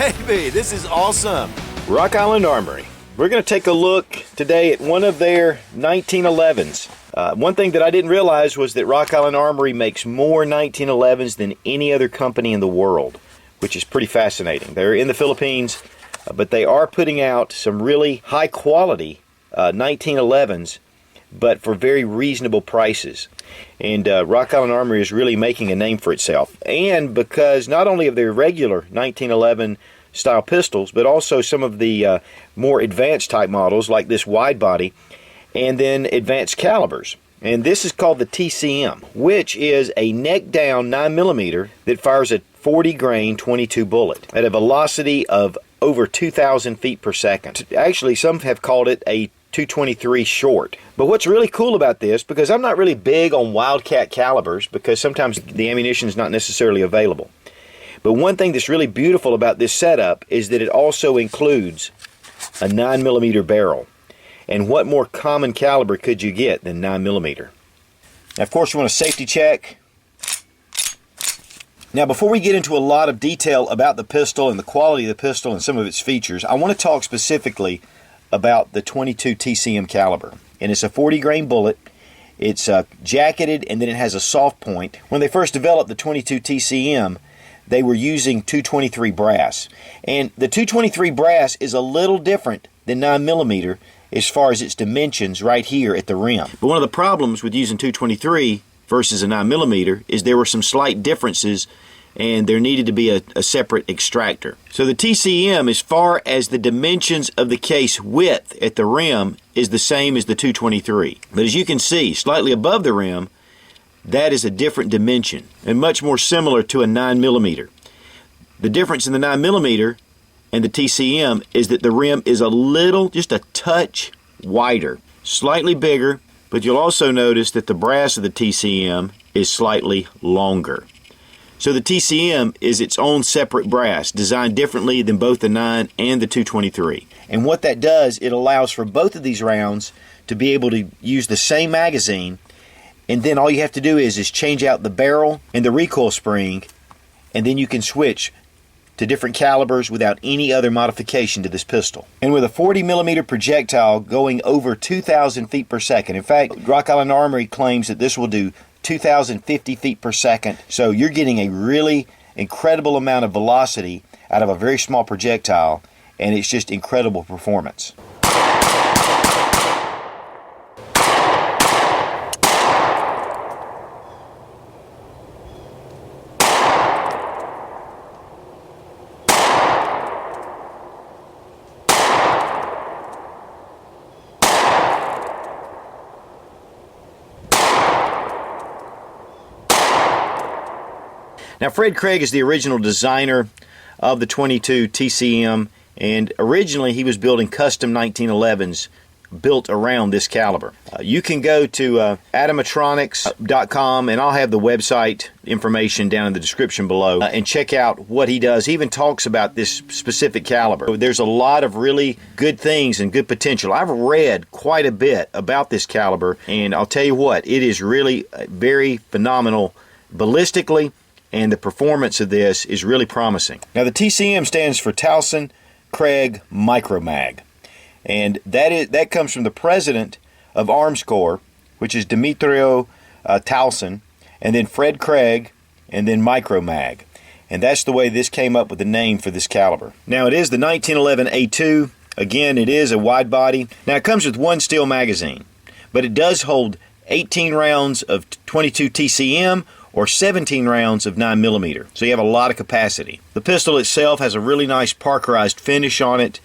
Baby, this is awesome. Rock Island Armory. We're going to take a look today at one of their 1911s. One thing that I didn't realize was that Rock Island Armory makes more 1911s than any other company in the world, which is pretty fascinating. They're in the Philippines, but they are putting out some really high quality 1911s, but for very reasonable prices. And Rock Island Armory is really making a name for itself. And because not only of their regular 1911 style pistols, but also some of the more advanced type models like this wide body, and then advanced calibers. And this is called the TCM, which is a neck down 9mm that fires a 40 grain 22 bullet at a velocity of over 2,000 feet per second. Actually, some have called it a 223 short. But what's really cool about this, because I'm not really big on wildcat calibers because sometimes the ammunition is not necessarily available. But one thing that's really beautiful about this setup is that it also includes a 9mm barrel. And what more common caliber could you get than 9mm? Now, of course, you want a safety check. Now, before we get into a lot of detail about the pistol and the quality of the pistol and some of its features, I want to talk specifically about the 22 TCM caliber. And it's a 40 grain bullet. It's jacketed, and then it has a soft point. When they first developed the 22 TCM, they were using 223 brass. And the 223 brass is a little different than 9mm as far as its dimensions right here at the rim. But one of the problems with using 223 versus a 9mm is there were some slight differences, and there needed to be a separate extractor. So the TCM, as far as the dimensions of the case width at the rim, is the same as the 223. But as you can see, slightly above the rim, that is a different dimension and much more similar to a 9mm. The difference in the 9mm and the TCM is that the rim is a little, just a touch wider, slightly bigger, but you'll also notice that the brass of the TCM is slightly longer. So the TCM is its own separate brass, designed differently than both the 9 and the 223. And what that does, it allows for both of these rounds to be able to use the same magazine, and then all you have to do is change out the barrel and the recoil spring, and then you can switch to different calibers without any other modification to this pistol. And with a 40mm projectile going over 2,000 feet per second, in fact, Rock Island Armory claims that this will do 2,050 feet per second, so you're getting a really incredible amount of velocity out of a very small projectile, and it's just incredible performance. Now, Fred Craig is the original designer of the 22 TCM, and originally he was building custom 1911s built around this caliber. You can go to atomatronics.com, and I'll have the website information down in the description below, and check out what he does. He even talks about this specific caliber. There's a lot of really good things and good potential. I've read quite a bit about this caliber, and I'll tell you what, it is really very phenomenal ballistically, and the performance of this is really promising. Now, the TCM stands for Tuason Craig Micromag, and that comes from the president of Arms Corps, which is Demetrio Tuason, and then Fred Craig, and then Micromag. And that's the way this came up with the name for this caliber. Now, it is the 1911 A2. Again, it is a wide body. Now, it comes with one steel magazine, but it does hold 18 rounds of 22 TCM or 17 rounds of 9mm. So you have a lot of capacity. The pistol itself has a really nice parkerized finish on it.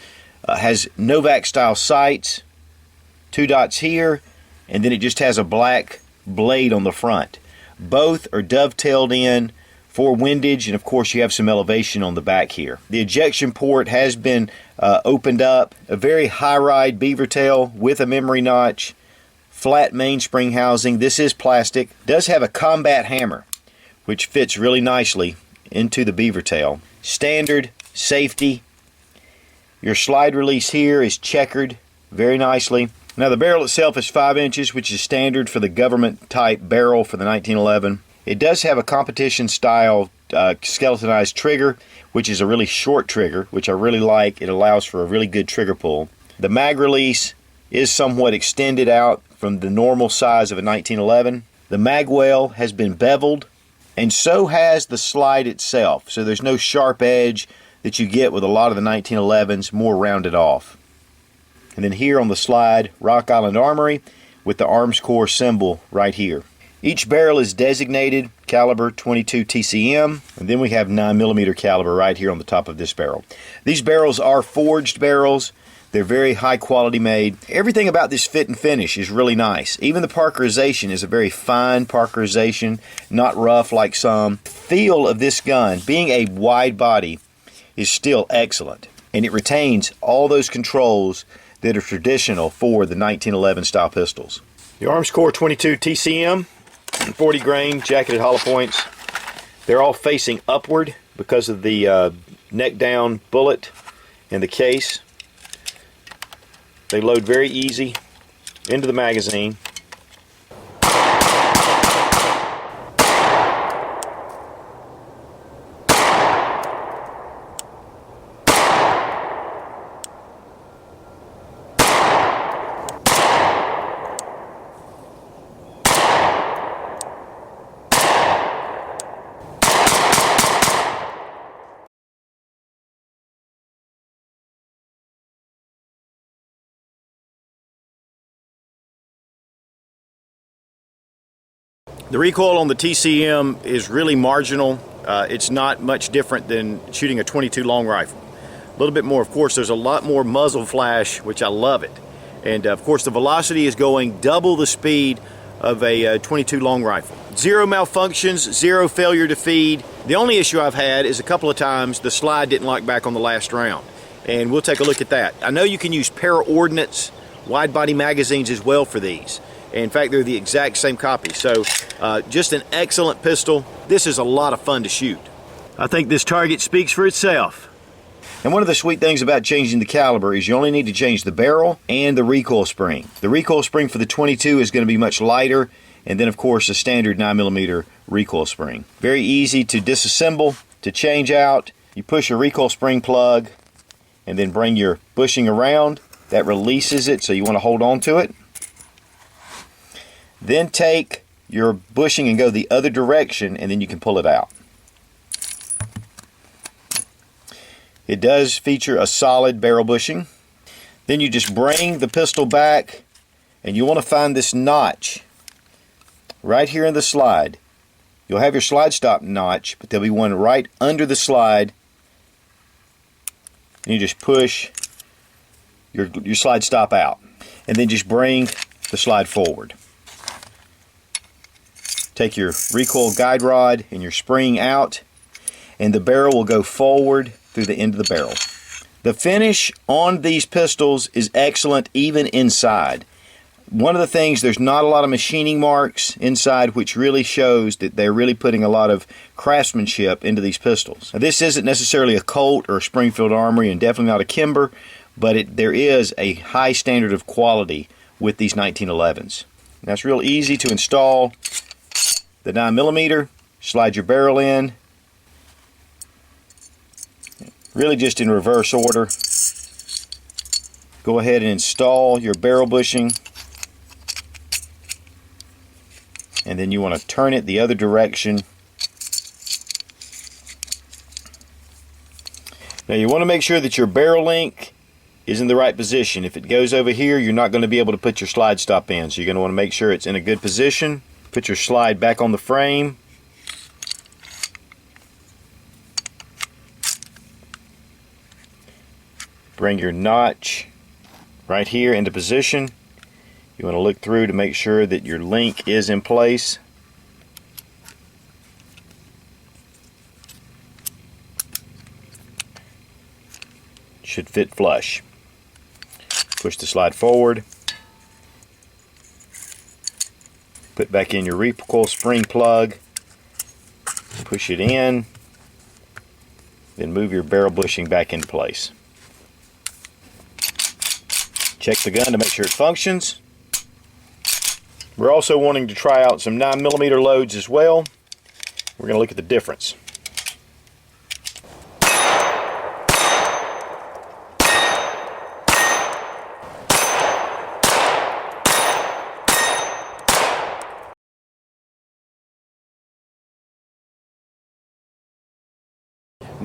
Has Novak style sights, 2 dots here, and then it just has a black blade on the front. Both are dovetailed in for windage, and of course you have some elevation on the back here. The ejection port has been opened up. A very high ride beaver tail with a memory notch. Flat mainspring housing. This is plastic. Does have a combat hammer, which fits really nicely into the beaver tail. Standard safety. Your slide release here is checkered very nicely. Now, the barrel itself is 5 inches, which is standard for the government type barrel for the 1911. It does have a competition style skeletonized trigger, which is a really short trigger, which I really like. It allows for a really good trigger pull. The mag release is somewhat extended out from the normal size of a 1911. The mag well has been beveled, and so has the slide itself. So there's no sharp edge that you get with a lot of the 1911s, more rounded off. And then here on the slide, Rock Island Armory with the Arms Corps symbol right here. Each barrel is designated caliber 22 TCM, and then we have 9mm caliber right here on the top of this barrel. These barrels are forged barrels. They're very high quality made. Everything about this fit and finish is really nice. Even the parkerization is a very fine parkerization, not rough like some. The feel of this gun, being a wide body, is still excellent. And it retains all those controls that are traditional for the 1911 style pistols. The Arms Corps 22 TCM, 40 grain, jacketed hollow points. They're all facing upward because of the neck down bullet in the case. They load very easy into the magazine. The recoil on the TCM is really marginal. It's not much different than shooting a 22 long rifle. A little bit more, of course, there's a lot more muzzle flash, which I love it. And of course the velocity is going double the speed of a 22 long rifle. Zero malfunctions, zero failure to feed. The only issue I've had is a couple of times the slide didn't lock back on the last round. And we'll take a look at that. I know you can use para-ordnance wide body magazines as well for these. In fact, they're the exact same copy. So just an excellent pistol. This is a lot of fun to shoot. I think this target speaks for itself. And one of the sweet things about changing the caliber is you only need to change the barrel and the recoil spring. The recoil spring for the 22 is going to be much lighter, and then of course a standard 9mm recoil spring. Very easy to disassemble, to change out. You push a recoil spring plug and then bring your bushing around. That releases it, so you want to hold on to it. Then take your bushing and go the other direction, and then you can pull it out. It does feature a solid barrel bushing. Then you just bring the pistol back, and you want to find this notch right here in the slide. You'll have your slide stop notch, but there'll be one right under the slide, and you just push your slide stop out, and then just bring the slide forward. Take your recoil guide rod and your spring out, and the barrel will go forward through the end of the barrel. The finish on these pistols is excellent even inside. One of the things, there's not a lot of machining marks inside, which really shows that they're really putting a lot of craftsmanship into these pistols. Now, this isn't necessarily a Colt or a Springfield Armory, and definitely not a Kimber, but there is a high standard of quality with these 1911s. Now, it's real easy to install the 9mm. Slide your barrel in, really just in reverse order. Go ahead and install your barrel bushing, and then you want to turn it the other direction. Now you want to make sure that your barrel link is in the right position. If it goes over here, you're not going to be able to put your slide stop in, so you're going to want to make sure it's in a good position. Put your slide back on the frame. Bring your notch right here into position. You want to look through to make sure that your link is in place. Should fit flush. Push the slide forward. Put back in your recoil spring plug. Push it in. Then move your barrel bushing back into place. Check the gun to make sure it functions. We're also wanting to try out some 9mm loads as well. We're going to look at the difference.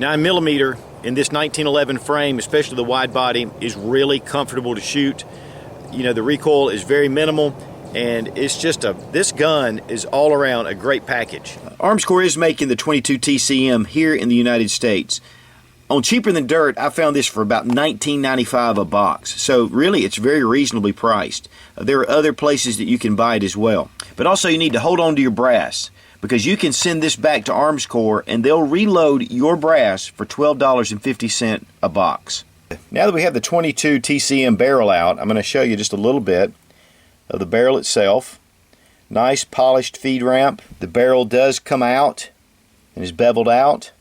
9mm in this 1911 frame, especially the wide body, is really comfortable to shoot. You know, the recoil is very minimal, and it's just this gun is all around a great package. Armscore is making the 22 TCM here in the United States. On Cheaper Than Dirt, I found this for about $19.95 a box. So really, it's very reasonably priced. There are other places that you can buy it as well. But also you need to hold on to your brass, because you can send this back to Armscore and they'll reload your brass for $12.50 a box. Now that we have the 22 TCM barrel out, I'm going to show you just a little bit of the barrel itself. Nice polished feed ramp. The barrel does come out and is beveled out,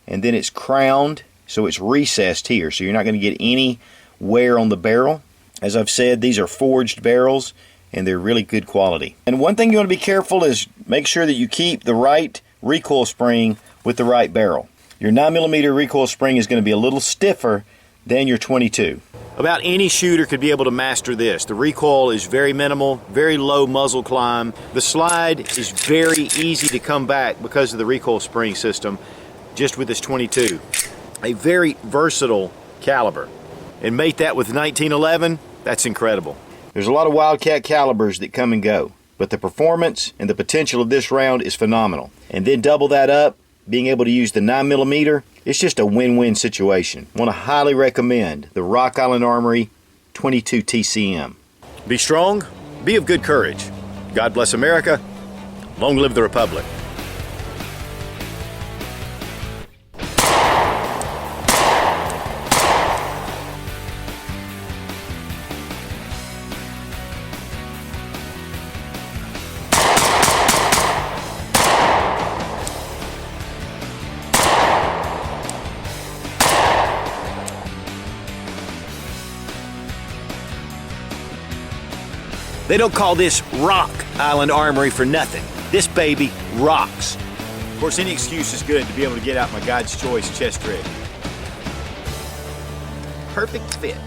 and then it's crowned, so it's recessed here, so you're not going to get any wear on the barrel. As I've said, these are forged barrels and they're really good quality. And one thing you want to be careful is make sure that you keep the right recoil spring with the right barrel. Your 9mm recoil spring is going to be a little stiffer than your 22. About any shooter could be able to master this. The recoil is very minimal, very low muzzle climb. The slide is very easy to come back because of the recoil spring system, just with this 22. A very versatile caliber. And mate that with 1911, that's incredible. There's a lot of Wildcat calibers that come and go, but the performance and the potential of this round is phenomenal. And then double that up, being able to use the 9mm, it's just a win-win situation. I want to highly recommend the Rock Island Armory 22 TCM. Be strong, be of good courage. God bless America. Long live the Republic. They don't call this Rock Island Armory for nothing. This baby rocks. Of course, any excuse is good to be able to get out my God's Choice chest rig. Perfect fit.